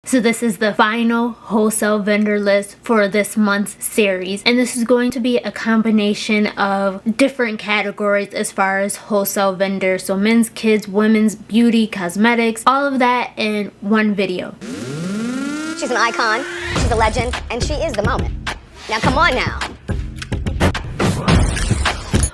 So this is the final wholesale vendor list for this month's series, and this is going to be a combination of different categories as far as wholesale vendors. So men's, kids, women's, beauty, cosmetics, all of that in one video. She's an icon, she's a legend, and she is the moment. Now come on now.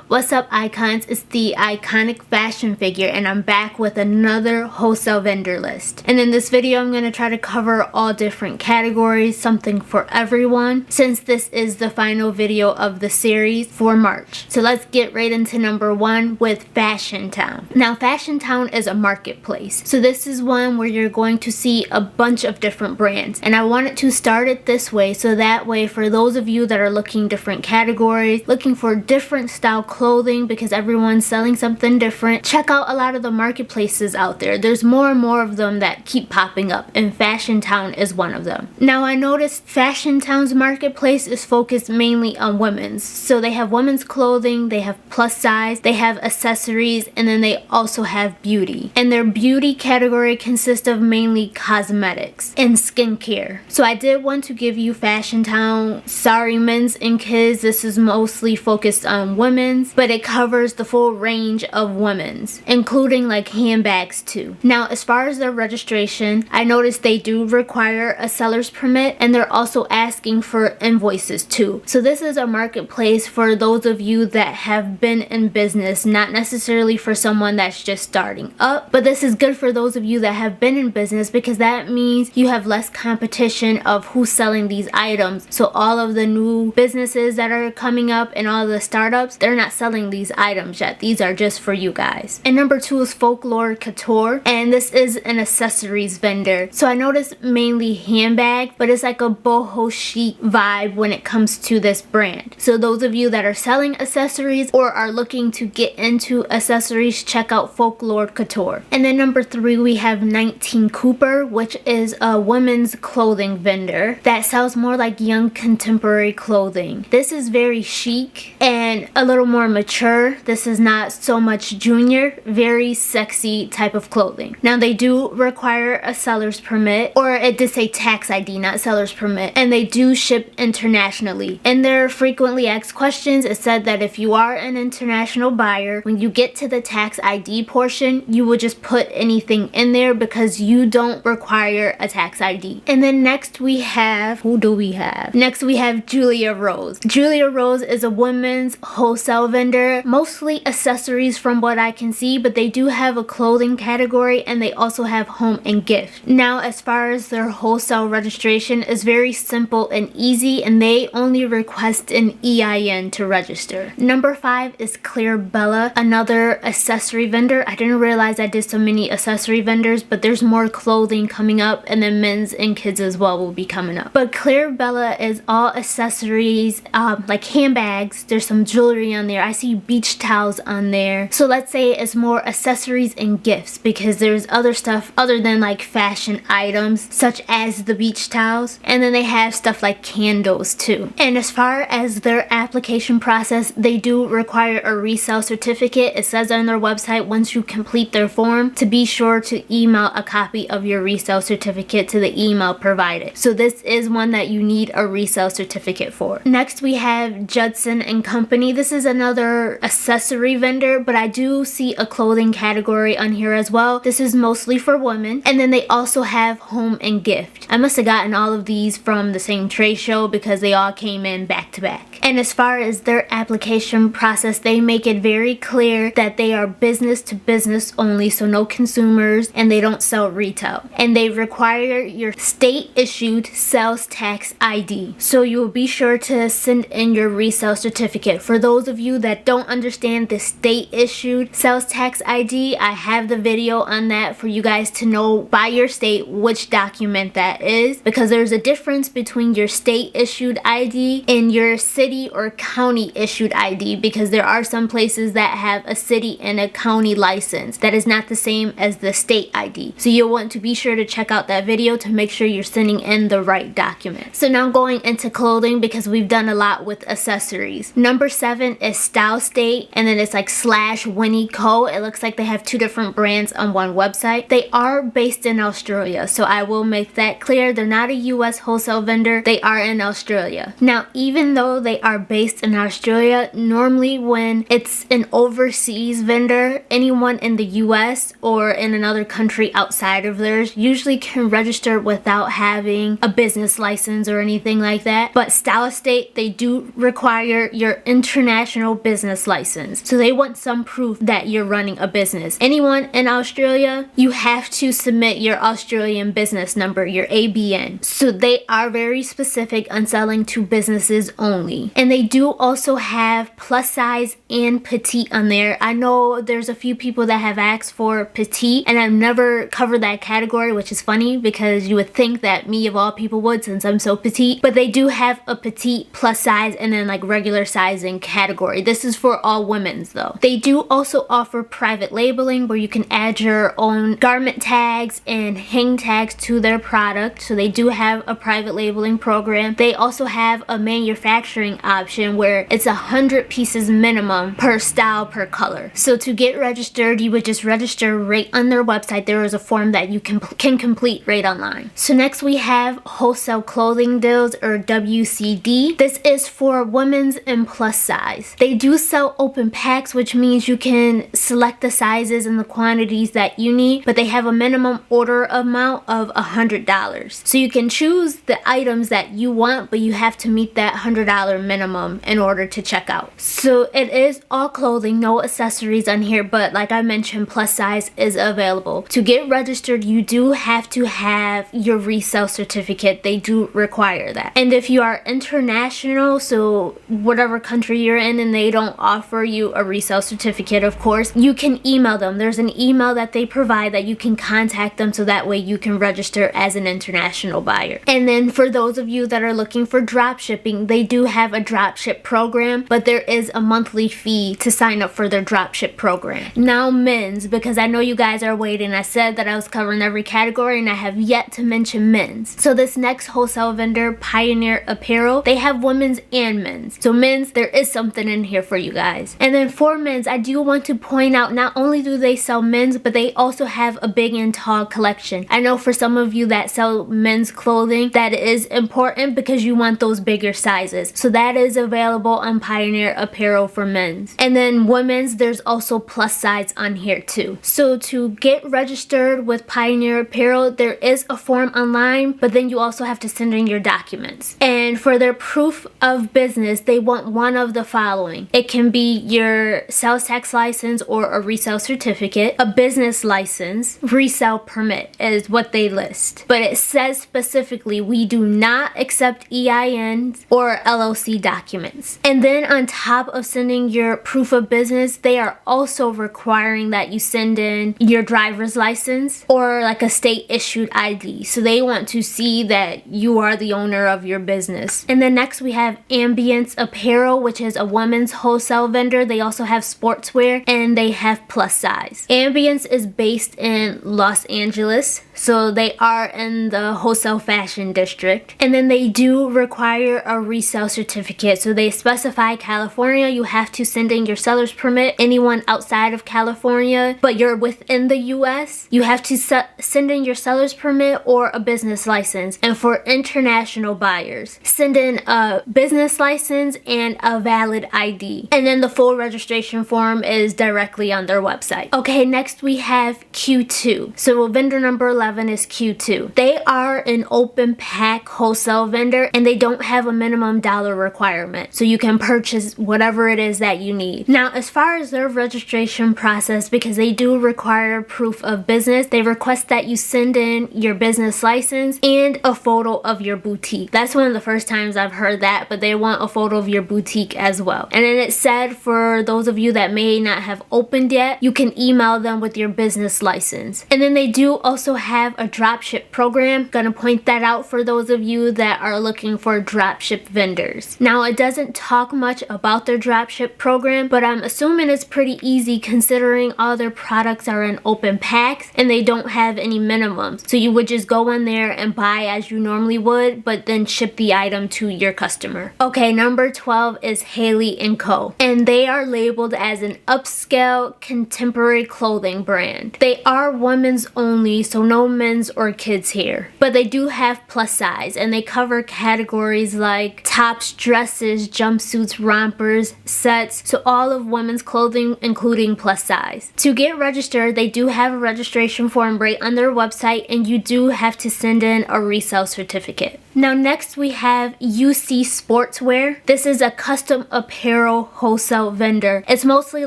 What's up, icons? It's the iconic fashion figure, and I'm back with another wholesale vendor list. And in this video, I'm going to try to cover all different categories, something for everyone, since this is the final video of the series for March. So let's get right into number one with Fashion Town. Now, Fashion Town is a marketplace. So this is one where you're going to see a bunch of different brands. And I wanted to start it this way, so that way for those of you that are looking different categories, looking for different style clothing because everyone's selling something different, check out a lot of the marketplaces out there. There's more and more of them that keep popping up, and Fashion Town is one of them. Now, I noticed Fashion Town's marketplace is focused mainly on women's. So they have women's clothing, they have plus size, they have accessories, and then they also have beauty. And their beauty category consists of mainly cosmetics and skincare. So I did want to give you Fashion Town. Sorry, men's and kids, this is mostly focused on women's, but it covers the full range of women's, including like handbags too. Now, as far as their registration, I noticed they do require a seller's permit, and they're also asking for invoices too. So this is a marketplace for those of you that have been in business, not necessarily for someone that's just starting up, but this is good for those of you that have been in business, because that means you have less competition of who's selling these items. So all of the new businesses that are coming up and all the startups, they're not selling these items yet. These are just for you guys. And number two is Folklore Couture, and this is an accessories vendor. So I noticed mainly handbag, but it's like a boho chic vibe when it comes to this brand. So those of you that are selling accessories or are looking to get into accessories, check out Folklore Couture. And then number three, we have 19 Cooper, which is a women's clothing vendor that sells more like young contemporary clothing. This is very chic and a little more mature. This is not so much junior, very sexy type of clothing. Now, they do require a seller's permit, or it did say tax ID, not seller's permit, and they do ship internationally. In their frequently asked questions, it said that if you are an international buyer, when you get to the tax ID portion, you would just put anything in there because you don't require a tax ID. And then next we have, who do we have? Next we have Julia Rose. Julia Rose is a women's wholesale vendor, mostly accessories from what I can see, but they do have a clothing category, and they also have home and gift. Now, as far as their wholesale registration, is very simple and easy, and they only request an EIN to register. Number five is Claire Bella, another accessory vendor. I didn't realize I did so many accessory vendors, but there's more clothing coming up, and then men's and kids as well will be coming up. But Claire Bella is all accessories, like handbags. There's some jewelry on there. I see beach towels on there. So let's say it's more accessories and gifts, because there's other stuff other than like fashion items such as the beach towels, and then they have stuff like candles too. And as far as their application process, they do require a resale certificate. It says on their website, once you complete their form, to be sure to email a copy of your resale certificate to the email provided. So this is one that you need a resale certificate for. Next we have Judson and Company. This is another accessory vendor, but I do see a clothing category on here as well. This is mostly for women, and then they also have home and gift. I must have gotten all of these from the same trade show because they all came in back to back. And as far as their application process, they make it very clear that they are business to business only, so no consumers, and they don't sell retail. And they require your state issued sales tax ID. So you will be sure to send in your resale certificate. For those of you that don't understand the state issued sales tax ID, I have the video on that for you guys to know by your state which document that is, because there's a difference between your state issued ID and your city or county issued ID, because there are some places that have a city and a county license that is not the same as the state ID. So you'll want to be sure to check out that video to make sure you're sending in the right document. So now going into clothing, because we've done a lot with accessories. Number seven is Style State, and then it's like /Winnie Co. It looks like they have two different brands on one website. They are based in Australia, so I will make that clear. They're not a US wholesale vendor. They are in Australia. Now, even though they are based in Australia, normally when it's an overseas vendor, anyone in the US or in another country outside of theirs usually can register without having a business license or anything like that. But Style State, they do require your international business license. So they want some proof that you're running a business. Anyone in Australia, you have to submit your Australian business number, your ABN. So they are very specific on selling to businesses only. And they do also have plus size and petite on there. I know there's a few people that have asked for petite, and I've never covered that category, which is funny because you would think that me of all people would, since I'm so petite. But they do have a petite, plus size, and then like regular sizing category. This is for all women's though. They do also offer private labeling where you can add your own garment tags and hang tags to their product. So they do have a private labeling program. They also have a manufacturing option where it's 100 pieces minimum per style per color. So to get registered, you would just register right on their website. There is a form that you can complete right online. So next we have wholesale clothing deals, or WCD. This is for women's and plus size. They do sell open packs, which means you can select the sizes and the quantities that you need, but they have a minimum order amount of $100. So you can choose the items that you want, but you have to meet that $100 minimum in order to check out. So it is all clothing, no accessories on here, but like I mentioned, plus size is available. To get registered, you do have to have your resale certificate. They do require that. And if you are international, so whatever country you're in and they don't offer you a resale certificate, of course, you can email them. There's an email that they provide that you can contact them, so that way you can register as an international buyer. And then for those of you that are looking for drop shipping, they do have a drop ship program, but there is a monthly fee to sign up for their drop ship program. Now men's, because I know you guys are waiting. I said that I was covering every category and I have yet to mention men's. So this next wholesale vendor, Pioneer Apparel, they have women's and men's. So men's, there is something in here for you guys. And then for men's, I do want to point out, not only do they sell men's, but they also have a big and tall collection. I know for some of you that sell men's clothing, that is important because you want those bigger sizes. So that is available on Pioneer Apparel for men's. And then women's, there's also plus size on here too. So to get registered with Pioneer Apparel, there is a form online, but then you also have to send in your documents. And for their proof of business, they want one of the following. It can be your sales tax license or a resale certificate, a business license, resale permit is what they list. But it says specifically, we do not accept EINs or LLC documents. And then on top of sending your proof of business, they are also requiring that you send in your driver's license or like a state issued ID. So they want to see that you are the owner of your business. And then next we have Ambience Apparel, which is a women's wholesale vendor. They also have sportswear and they have plus size. Ambience is based in Los Angeles, so they are in the wholesale fashion district. And then they do require a resale certificate. So they specify California, you have to send in your seller's permit. Anyone outside of California, but you're within the US, you have to send in your seller's permit or a business license. And for international buyers, send in a business license and a valid ID. And then the full registration form is directly on their website. Okay, next we have Q2. So vendor number 11 is Q2. They are an open pack wholesale vendor and they don't have a minimum dollar requirement. So you can purchase whatever it is that you need. Now, as far as their registration process, because they do require proof of business, they request that you send in your business license and a photo of your boutique. That's one of the first times I've heard that, but they want a photo of your boutique as well. And then it said for those of you that may not have opened yet, you can email them with your business license. And then they do also have a dropship program. Gonna point that out for those of you that are looking for dropship vendors. Now, it doesn't talk much about their dropship program, but I'm assuming it's pretty easy considering all their products are in open packs and they don't have any minimums. So you would just go in there and buy as you normally would, but then ship the item to your customer. Okay, number 12 is Hailey and Co. And they are labeled as an upscale contemporary clothing brand. They are women's only, so no men's or kids here. But they do have plus size, and they cover categories like tops, dresses, jumpsuits, rompers, sets, so all of women's clothing including plus size. To get registered, they do have a registration form right on their website, and you do have to send in a resale certificate. Now next we have UC Sportswear. This is a custom apparel wholesale vendor. It's mostly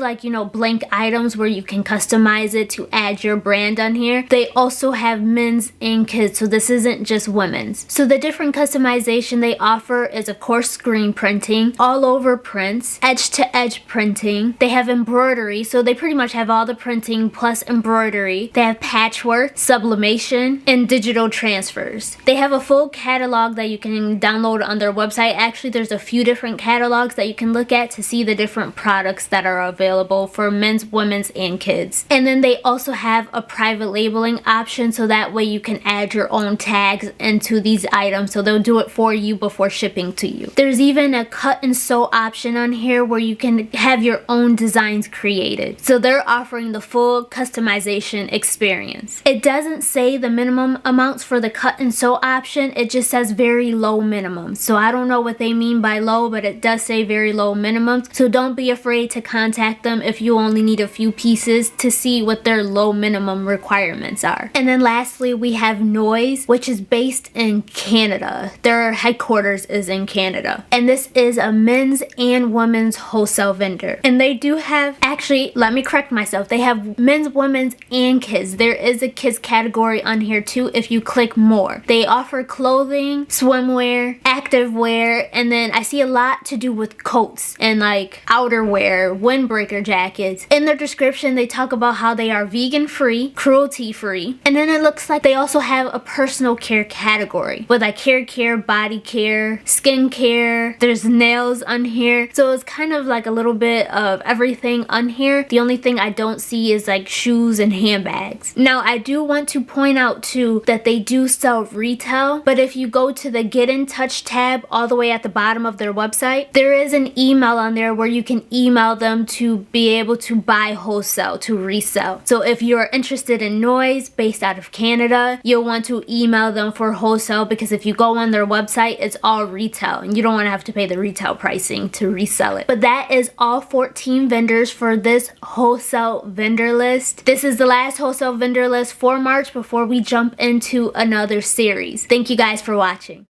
like, you know, blank items where you can customize it to add your brand on here. They also have men's and kids, so this isn't just women's. So the different customization they offer is of course screen printing, all over prints, edge to edge printing. They have embroidery, so they pretty much have all the printing plus embroidery. They have patchwork, sublimation, and digital transfers. They have a full catalog that you can download on their website. Actually, there's a few different catalogs that you can look at to see the different products that are available for men's, women's, and kids. And then they also have a private labeling option, so that way you can add your own tags into these items, so they'll do it for you before shipping to you. There's even a cut and sew option on here where you can have your own designs created. So they're offering the full customization experience. It doesn't say the minimum amounts for the cut and sew option, it just says very low minimum. So I don't know what they mean by low, but it does say very low minimums. So don't be afraid to contact them if you only need a few pieces to see what their low minimum requirements are. And then lastly, we have Noize, which is based in Canada. Their headquarters is in Canada. And this is a men's and women's wholesale vendor. And they do have, actually, let me correct myself, they have men's, women's, and kids. There is a kids category on here too if you click more. They offer clothing, swimwear, activewear, and then I see a lot to do with coats and like outerwear, windbreaker jackets. In their description, they talk about how they are vegan free, cruelty free, and then it looks like they also have a personal care category with like hair care, body care, skin care. There's nails on here, so it's kind of like a little bit of everything on here. The only thing I don't see is like shoes and handbags. Now I do want to point out too that they do sell retail, but if you go to the Get in Touch tab all the way at the bottom of their website, there is an email on there where you can email them to be able to buy wholesale, to resell. So if you're interested in Noize based out of Canada, you'll want to email them for wholesale, because if you go on their website, it's all retail and you don't want to have to pay the retail pricing to resell it. But that is all 14 vendors for this wholesale vendor list. This is the last wholesale vendor list for March before we jump into another series. Thank you guys for watching.